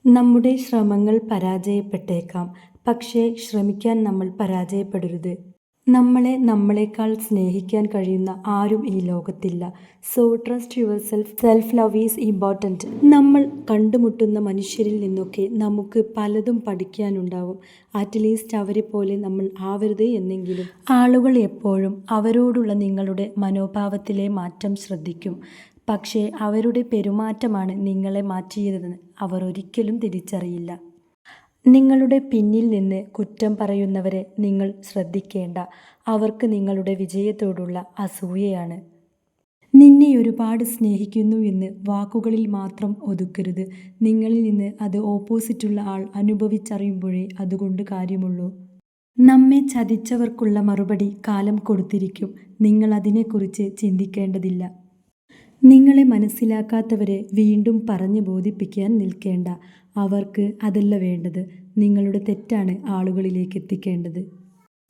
നമ്മുടെ ശ്രമങ്ങൾ പരാജയപ്പെട്ടേക്കാം, പക്ഷേ ശ്രമിക്കാൻ നമ്മൾ പരാജയപ്പെടരുത്. നമ്മളെ നമ്മളെക്കാൾ സ്നേഹിക്കാൻ കഴിയുന്ന ആരും ഈ ലോകത്തില്ല. So trust yourself. Self love is important. നമ്മൾ കണ്ടുമുട്ടുന്ന മനുഷ്യരിൽ നിന്നൊക്കെ നമുക്ക് പലതും പഠിക്കാനുണ്ടാവും. അറ്റ്ലീസ്റ്റ് അവരെ പോലെ നമ്മൾ ആവരുത് എന്നെങ്കിലും. ആളുകൾ എപ്പോഴും അവരോടുള്ള നിങ്ങളുടെ മനോഭാവത്തിലെ മാറ്റം ശ്രദ്ധിക്കും. പക്ഷേ അവരുടെ പെരുമാറ്റമാണ് നിങ്ങളെ മാറ്റിയതെന്ന് അവർ ഒരിക്കലും തിരിച്ചറിയില്ല. നിങ്ങളുടെ പിന്നിൽ നിന്ന് കുറ്റം പറയുന്നവരെ നിങ്ങൾ ശ്രദ്ധിക്കേണ്ട. അവർക്ക് നിങ്ങളുടെ വിജയത്തോടുള്ള അസൂയയാണ്. നിന്നെ ഒരുപാട് സ്നേഹിക്കുന്നു എന്ന് വാക്കുകളിൽ മാത്രം ഒതുക്കരുത്. നിങ്ങളിൽ നിന്ന് അത് ഓപ്പോസിറ്റുള്ള ആൾ അനുഭവിച്ചറിയുമ്പോഴേ അതുകൊണ്ട് കാര്യമുള്ളൂ. നമ്മെ ചതിച്ചവർക്കുള്ള മറുപടി കാലം കൊടുത്തിരിക്കും. നിങ്ങൾ അതിനെക്കുറിച്ച് ചിന്തിക്കേണ്ടതില്ല. നിങ്ങളെ മനസ്സിലാക്കാത്തവരെ വീണ്ടും പറഞ്ഞു ബോധിപ്പിക്കാൻ നിൽക്കേണ്ട. അവർക്ക് അതല്ല വേണ്ടത്. നിങ്ങളുടെ തെറ്റാണ് ആളുകളിലേക്ക് എത്തിക്കേണ്ടത്.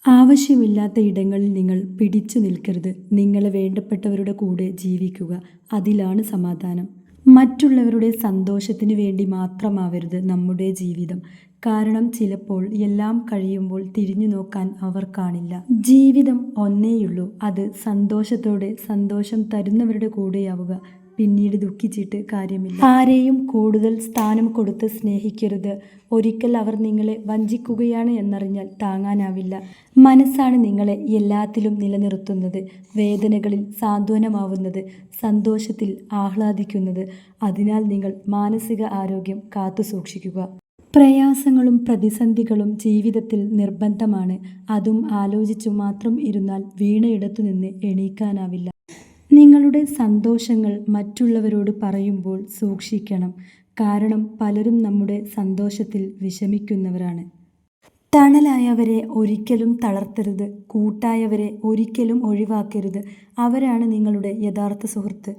ആവശ്യമില്ലാത്ത ഇടങ്ങളിൽ നിങ്ങൾ പിടിച്ചു നിൽക്കരുത്. നിങ്ങളെ വേണ്ടപ്പെട്ടവരുടെ കൂടെ ജീവിക്കുക. അതിലാണ് സമാധാനം. മറ്റുള്ളവരുടെ സന്തോഷത്തിനു വേണ്ടി മാത്രമാവരുത് നമ്മുടെ ജീവിതം. കാരണം ചിലപ്പോൾ എല്ലാം കഴിയുമ്പോൾ തിരിഞ്ഞു നോക്കാൻ അവർ കാണില്ല. ജീവിതം ഒന്നേയുള്ളൂ. അത് സന്തോഷത്തോടെ സന്തോഷം തരുന്നവരുടെ കൂടെയാവുക. പിന്നീട് ദുഃഖിച്ചിട്ട് കാര്യമില്ല. ആരെയും കൂടുതൽ സ്ഥാനം കൊടുത്ത് സ്നേഹിക്കരുത്. ഒരിക്കൽ അവർ നിങ്ങളെ വഞ്ചിക്കുകയാണ് എന്നറിഞ്ഞാൽ താങ്ങാനാവില്ല. മനസ്സാണ് നിങ്ങളെ എല്ലാത്തിലും നിലനിർത്തുന്നത്. വേദനകളിൽ സാന്ത്വനമാവുന്നത്, സന്തോഷത്തിൽ ആഹ്ലാദിക്കുന്നത്. അതിനാൽ നിങ്ങൾ മാനസിക ആരോഗ്യം കാത്തു സൂക്ഷിക്കുക. പ്രയാസങ്ങളും പ്രതിസന്ധികളും ജീവിതത്തിൽ നിർബന്ധമാണ്. അതും ആലോചിച്ചു മാത്രം ഇരുന്നാൽ വീണയിടത്തു നിന്ന് എണീക്കാനാവില്ല. നിങ്ങളുടെ സന്തോഷങ്ങൾ മറ്റുള്ളവരോട് പറയുമ്പോൾ സൂക്ഷിക്കണം. കാരണം പലരും നമ്മുടെ സന്തോഷത്തിൽ വിഷമിക്കുന്നവരാണ്. തണലായവരെ ഒരിക്കലും തളർത്തരുത്. കൂട്ടായവരെ ഒരിക്കലും ഒഴിവാക്കരുത്. അവരാണ് നിങ്ങളുടെ യഥാർത്ഥ സുഹൃത്ത്.